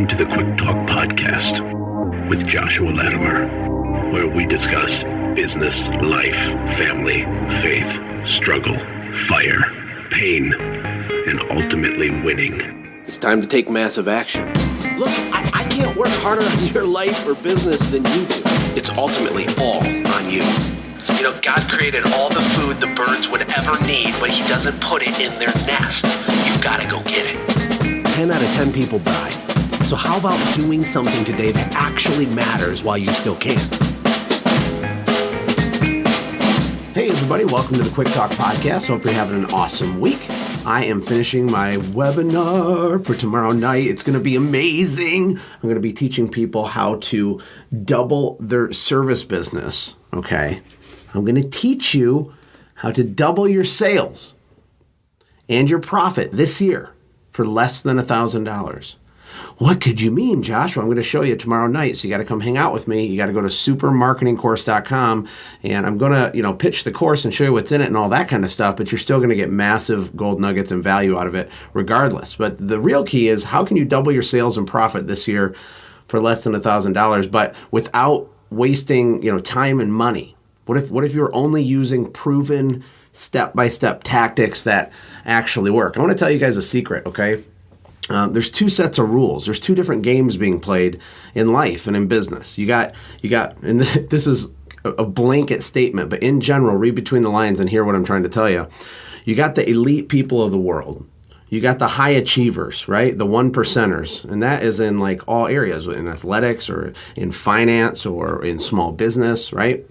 Welcome to the Quick Talk Podcast with Joshua Latimer, where we discuss business, life, family, faith, struggle, fire, pain, and ultimately winning. It's time to take massive action. Look, I can't work harder on your life or business than you do. It's ultimately all on you. You know, God created all the food the birds would ever need, but he doesn't put it in their nest. You've got to go get it. 10 out of 10 people die. So how about doing something today that actually matters while you still can? Hey everybody, welcome to the Quick Talk Podcast. Hope you're having an awesome week. I am finishing my webinar for tomorrow night. It's going to be amazing. I'm going to be teaching people how to double their service business, okay? I'm going to teach you how to double your sales and your profit this year for less than $1,000. What could you mean, Josh? Well, I'm going to show you tomorrow night. So you got to come hang out with me. You got to go to supermarketingcourse.com, and I'm going to, pitch the course and show you what's in it and all that kind of stuff, but you're still going to get massive gold nuggets and value out of it regardless. But the real key is, how can you double your sales and profit this year for less than $1,000, but without wasting, time and money? What if you're only using proven step-by-step tactics that actually work? I want to tell you guys a secret, okay? There's two sets of rules. There's two different games being played in life and in business. You got, and this is a blanket statement, but in general, read between the lines and hear what I'm trying to tell you. You got the elite people of the world. You got the high achievers, right? The 1%ers. And that is in like all areas, in athletics or in finance or in small business, right?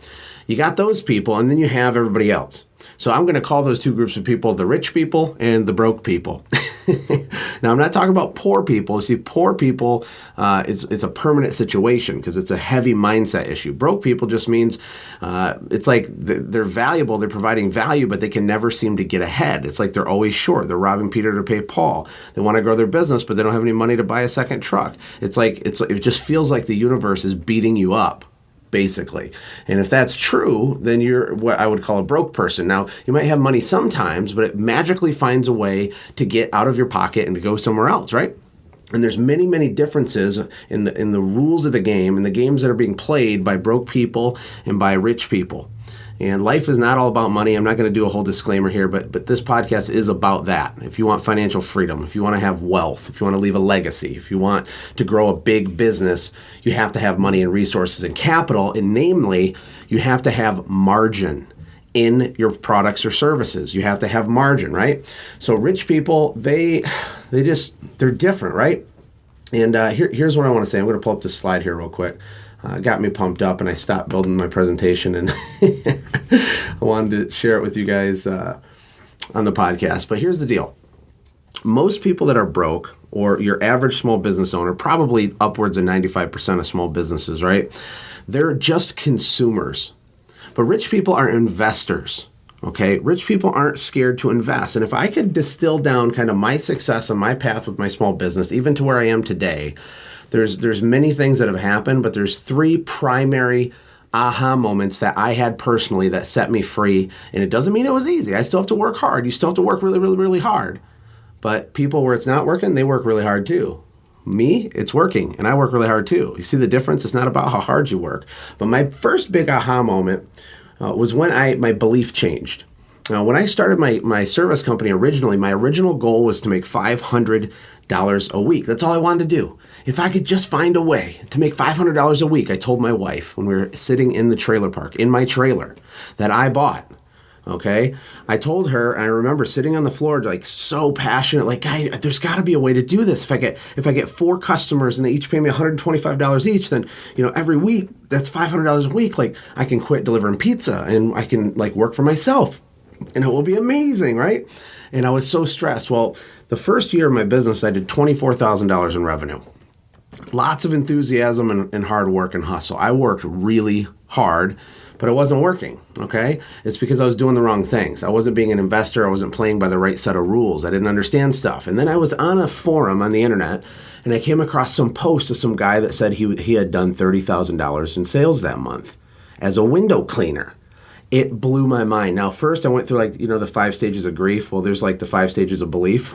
You got those people, and then you have everybody else. So I'm going to call those two groups of people the rich people and the broke people. Now, I'm not talking about poor people. See, poor people, it's a permanent situation because it's a heavy mindset issue. Broke people just means it's like they're valuable, they're providing value, but they can never seem to get ahead. It's like they're always short. They're robbing Peter to pay Paul. They want to grow their business, but they don't have any money to buy a second truck. It just feels like the universe is beating you up, basically. And if that's true, then you're what I would call a broke person. Now, you might have money sometimes, but it magically finds a way to get out of your pocket and to go somewhere else, right? And there's many, many differences in the rules of the game and the games that are being played by broke people and by rich people. And life is not all about money. I'm not going to do a whole disclaimer here, but this podcast is about that. If you want financial freedom, if you want to have wealth, if you want to leave a legacy, if you want to grow a big business, you have to have money and resources and capital. And namely, you have to have margin in your products or services. You have to have margin, right? So rich people, they're different, right? And here's what I want to say. I'm going to pull up this slide here real quick. Got me pumped up, and I stopped building my presentation, and I wanted to share it with you guys on the podcast. But here's the deal. Most people that are broke, or your average small business owner, probably upwards of 95% of small businesses, right? They're just consumers. But rich people are investors, okay? Rich people aren't scared to invest. And if I could distill down kind of my success on my path with my small business, even to where I am today, there's many things that have happened, but there's three primary aha moments that I had personally that set me free. And it doesn't mean it was easy. I still have to work hard. You still have to work really, really, really hard. But people where it's not working, they work really hard too. Me, it's working, and I work really hard too. You see the difference? It's not about how hard you work. But my first big aha moment was when my belief changed. Now, when I started my service company originally, my original goal was to make $500 a week. That's all I wanted to do. If I could just find a way to make $500 a week, I told my wife when we were sitting in the trailer park, in my trailer that I bought, okay? I told her, and I remember sitting on the floor like so passionate, like, there's got to be a way to do this. If I get 4 customers and they each pay me $125 each, then, every week, that's $500 a week. Like, I can quit delivering pizza and I can work for myself, and it will be amazing, right? And I was so stressed. Well, the first year of my business, I did $24,000 in revenue. Lots of enthusiasm and hard work and hustle. I worked really hard, but it wasn't working, okay? It's because I was doing the wrong things. I wasn't being an investor. I wasn't playing by the right set of rules. I didn't understand stuff. And then I was on a forum on the internet, and I came across some post of some guy that said he had done $30,000 in sales that month as a window cleaner. It blew my mind. Now, first I went through the 5 stages of grief. Well, there's the 5 stages of belief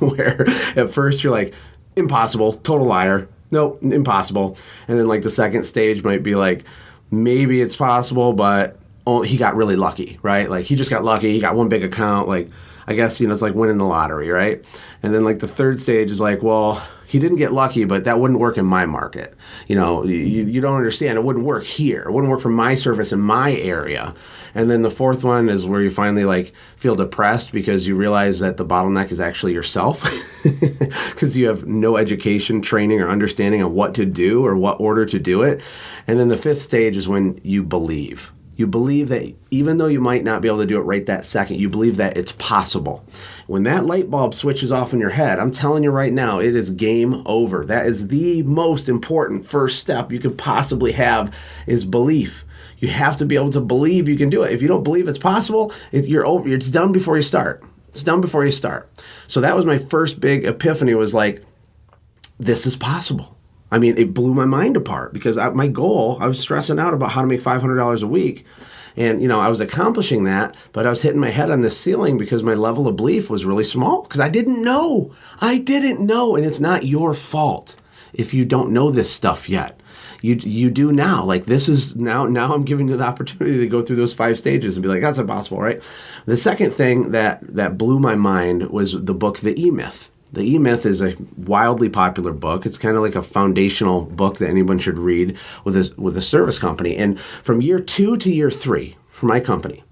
where at first you're like, impossible, total liar. nope, impossible. And then like the second stage might be like, maybe it's possible, but he got really lucky, right? Like he just got lucky. He got one big account. Like, I guess, it's like winning the lottery, right? And then like the third stage is like, well, he didn't get lucky, but that wouldn't work in my market. You don't understand. It wouldn't work here. It wouldn't work for my service in my area. And then the fourth one is where you finally like feel depressed because you realize that the bottleneck is actually yourself because you have no education, training, or understanding of what to do or what order to do it. And then the fifth stage is when you believe. You believe that even though you might not be able to do it right that second, you believe that it's possible. When that light bulb switches off in your head, I'm telling you right now, it is game over. That is the most important first step you could possibly have is belief. You have to be able to believe you can do it. If you don't believe it's possible, you're over. It's done before you start. It's done before you start. So that was my first big epiphany was like, this is possible. I mean, it blew my mind apart because my goal, I was stressing out about how to make $500 a week. And, I was accomplishing that, but I was hitting my head on this ceiling because my level of belief was really small because I didn't know. And it's not your fault if you don't know this stuff yet. You do now. Like this is now I'm giving you the opportunity to go through those 5 stages and be like, that's impossible, right? The second thing that blew my mind was the book, The E-Myth. The E-Myth is a wildly popular book. It's kind of like a foundational book that anyone should read with a service company. And from year 2 to year 3 for my company,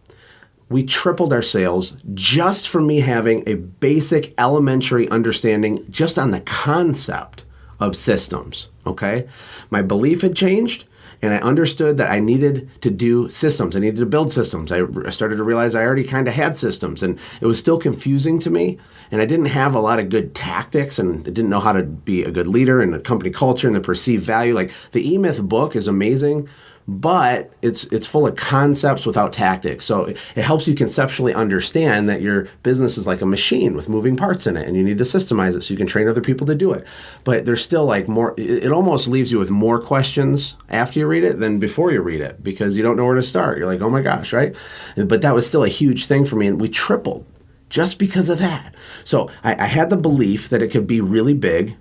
we tripled our sales just from me having a basic elementary understanding just on the concept of systems, okay? My belief had changed, and I understood that I needed to do systems. I needed to build systems. I started to realize I already kind of had systems, and it was still confusing to me, and I didn't have a lot of good tactics, and I didn't know how to be a good leader and the company culture and the perceived value. Like the E-Myth book is amazing, but it's full of concepts without tactics. So it helps you conceptually understand that your business is like a machine with moving parts in it, and you need to systemize it so you can train other people to do it. But there's still like more, it almost leaves you with more questions after you read it than before you read it because you don't know where to start. You're like, oh my gosh, right? But that was still a huge thing for me, and we tripled just because of that. So I had the belief that it could be really big.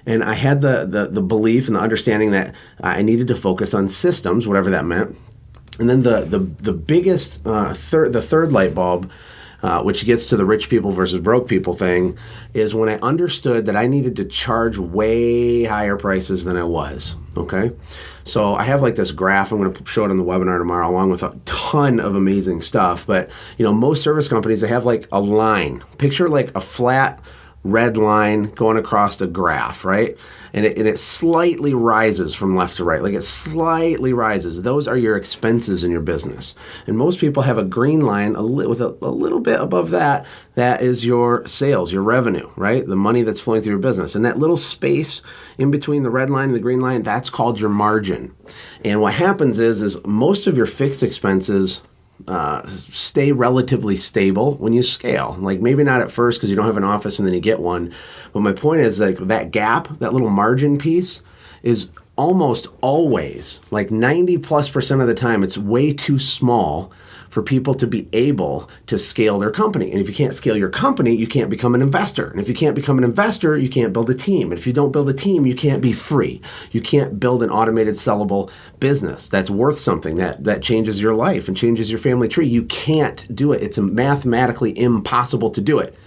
And I had the belief and the understanding that I needed to focus on systems, whatever that meant. And then the biggest, the third light bulb, which gets to the rich people versus broke people thing, is when I understood that I needed to charge way higher prices than I was, okay? So I have like this graph. I'm going to show it on the webinar tomorrow along with a ton of amazing stuff. But, most service companies, they have like a line. Picture like a flat red line going across a graph, right? And it slightly rises from left to right. Like it slightly rises. Those are your expenses in your business. And most people have a green line with a little bit above that. That is your sales, your revenue, right? The money that's flowing through your business. And that little space in between the red line and the green line, that's called your margin. And what happens is most of your fixed expenses stay relatively stable when you scale. Like maybe not at first because you don't have an office and then you get one. But my point is like that gap, that little margin piece is almost always like 90+% of the time, it's way too small for people to be able to scale their company. And if you can't scale your company, you can't become an investor. And if you can't become an investor, you can't build a team. And if you don't build a team, you can't be free. You can't build an automated sellable business that's worth something, that changes your life and changes your family tree. You can't do it. It's mathematically impossible to do it.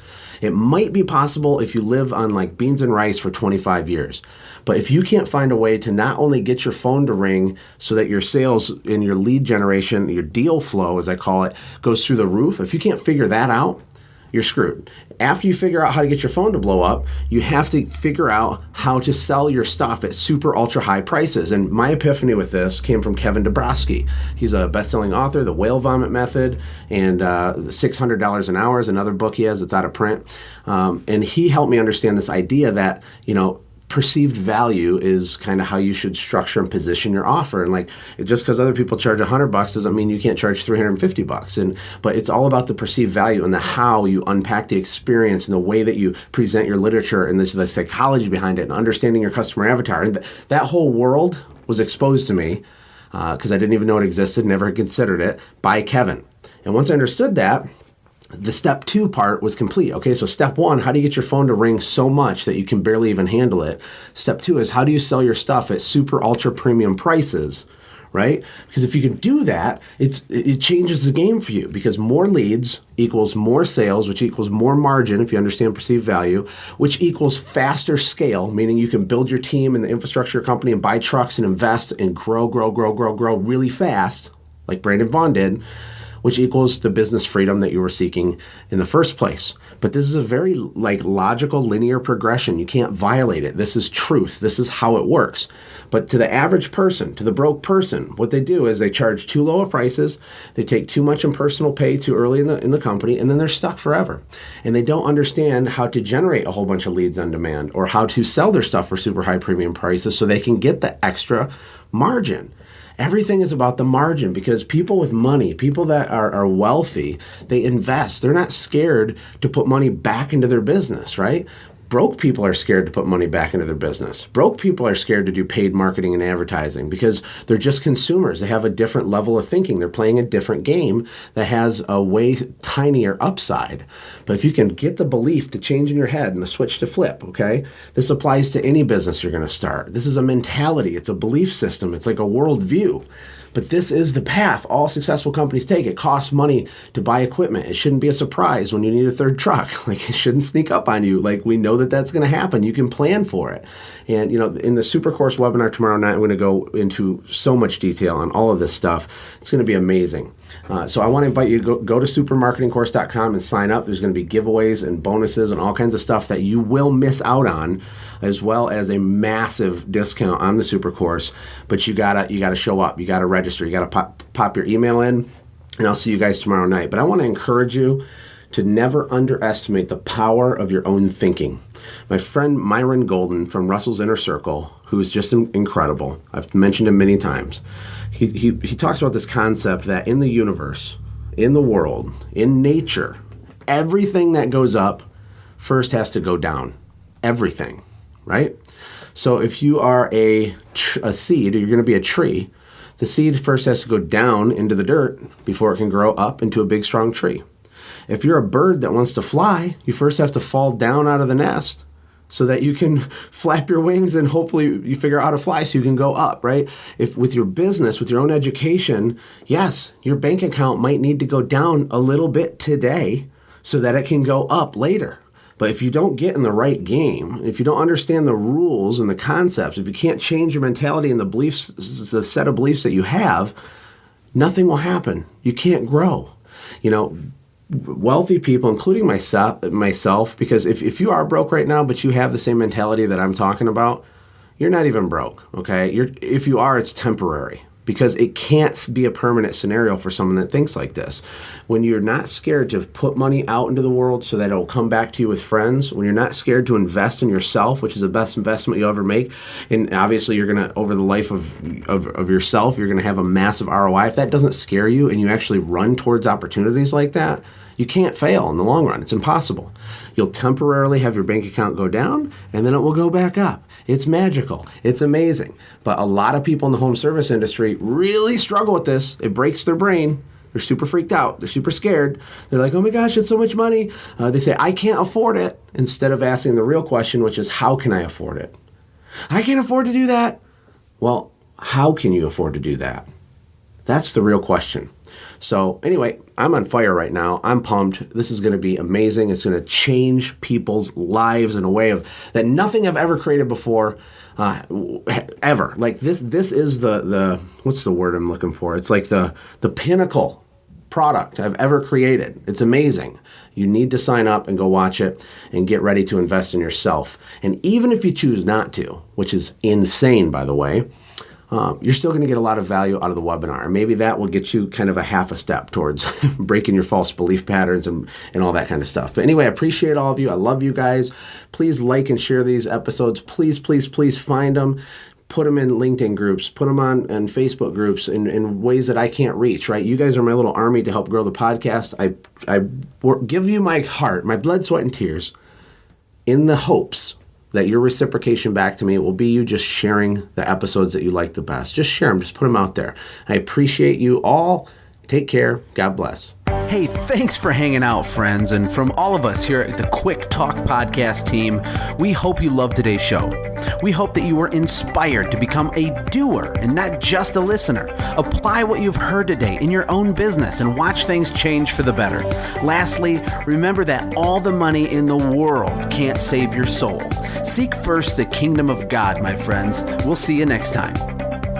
It might be possible if you live on like beans and rice for 25 years. But if you can't find a way to not only get your phone to ring so that your sales and your lead generation, your deal flow, as I call it, goes through the roof, if you can't figure that out, you're screwed. After you figure out how to get your phone to blow up, you have to figure out how to sell your stuff at super ultra high prices. And my epiphany with this came from Kevin Dabrowski. He's a best-selling author, The Whale Vomit Method, and $600 an Hour is another book he has that's out of print. And he helped me understand this idea that, perceived value is kind of how you should structure and position your offer. And like, just because other people charge $100 doesn't mean you can't charge $350. But it's all about the perceived value and the how you unpack the experience and the way that you present your literature and the psychology behind it and understanding your customer avatar. And that whole world was exposed to me because I didn't even know it existed, never considered it, by Kevin. And once I understood that, The step 2 part was complete. Okay, so step 1, how do you get your phone to ring so much that you can barely even handle it? Step 2 is how do you sell your stuff at super ultra premium prices, right? Because if you can do that, it changes the game for you, because more leads equals more sales, which equals more margin if you understand perceived value, which equals faster scale, meaning you can build your team and the infrastructure of your company and buy trucks and invest and grow really fast, like Brandon Vaughn did, which equals the business freedom that you were seeking in the first place. But this is a very logical, linear progression. You can't violate it. This is truth. This is how it works. But to the average person, to the broke person, what they do is they charge too low of prices, they take too much in personal pay too early in the company, and then they're stuck forever. And they don't understand how to generate a whole bunch of leads on demand or how to sell their stuff for super high premium prices so they can get the extra margin. Everything is about the margin, because people with money, people that are wealthy, they invest. They're not scared to put money back into their business, right? Broke people are scared to put money back into their business. Broke people are scared to do paid marketing and advertising because they're just consumers. They have a different level of thinking. They're playing a different game that has a way tinier upside. But if you can get the belief to change in your head and the switch to flip, okay? This applies to any business you're going to start. This is a mentality. It's a belief system. It's like a worldview. But this is the path all successful companies take. It costs money to buy equipment. It shouldn't be a surprise when you need a third truck. Like, it shouldn't sneak up on you. Like, we know that that's going to happen. You can plan for it. And, in the Super Course webinar tomorrow night, I'm going to go into so much detail on all of this stuff. It's going to be amazing. So I want to invite you to go to supermarketingcourse.com and sign up. There's going to be giveaways and bonuses and all kinds of stuff that you will miss out on, as well as a massive discount on the Super Course. But you gotta show up. You gotta register. You gotta pop your email in, and I'll see you guys tomorrow night. But I want to encourage you to never underestimate the power of your own thinking. My friend Myron Golden from Russell's Inner Circle, who is just incredible. I've mentioned him many times. He talks about this concept that in the universe, in the world, in nature, everything that goes up first has to go down. Everything, right? So if you are a seed, or you're going to be a tree, the seed first has to go down into the dirt before it can grow up into a big, strong tree. If you're a bird that wants to fly, you first have to fall down out of the nest so that you can flap your wings and hopefully you figure out how to fly so you can go up, right? If with your business, with your own education, yes, your bank account might need to go down a little bit today so that it can go up later. But if you don't get in the right game, if you don't understand the rules and the concepts, if you can't change your mentality and the beliefs, the set of beliefs that you have, nothing will happen. You can't grow. Wealthy people, including myself, because if you are broke right now, but you have the same mentality that I'm talking about, you're not even broke, okay? If you are, it's temporary, because it can't be a permanent scenario for someone that thinks like this. When you're not scared to put money out into the world so that it'll come back to you with friends, when you're not scared to invest in yourself, which is the best investment you'll ever make, and obviously you're going to, over the life of yourself, you're going to have a massive ROI. If that doesn't scare you and you actually run towards opportunities like that, you can't fail in the long run. It's impossible. You'll temporarily have your bank account go down, and then it will go back up. It's magical. It's amazing. But a lot of people in the home service industry really struggle with this. It breaks their brain. They're super freaked out. They're super scared. They're like, oh my gosh, it's so much money. They say, I can't afford it, instead of asking the real question, which is, how can I afford it? I can't afford to do that. Well, how can you afford to do that? That's the real question. So anyway, I'm on fire right now. I'm pumped. This is going to be amazing. It's going to change people's lives in a way that nothing I've ever created before, ever. Like this is the what's the word I'm looking for? It's like the pinnacle product I've ever created. It's amazing. You need to sign up and go watch it and get ready to invest in yourself. And even if you choose not to, which is insane, by the way, you're still going to get a lot of value out of the webinar. Maybe that will get you kind of a half a step towards breaking your false belief patterns and all that kind of stuff. But anyway, I appreciate all of you. I love you guys. Please like and share these episodes. Please, please, please find them. Put them in LinkedIn groups. Put them on Facebook groups in ways that I can't reach, right? You guys are my little army to help grow the podcast. I give you my heart, my blood, sweat, and tears in the hopes that your reciprocation back to me will be you just sharing the episodes that you like the best. Just share them. Just put them out there. I appreciate you all. Take care. God bless. Hey, thanks for hanging out, friends. And from all of us here at the Quick Talk Podcast team, we hope you loved today's show. We hope that you were inspired to become a doer and not just a listener. Apply what you've heard today in your own business and watch things change for the better. Lastly, remember that all the money in the world can't save your soul. Seek first the kingdom of God, my friends. We'll see you next time.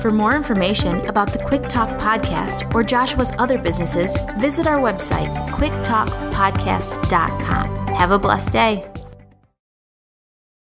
For more information about the Quick Talk Podcast or Joshua's other businesses, visit our website, quicktalkpodcast.com. Have a blessed day.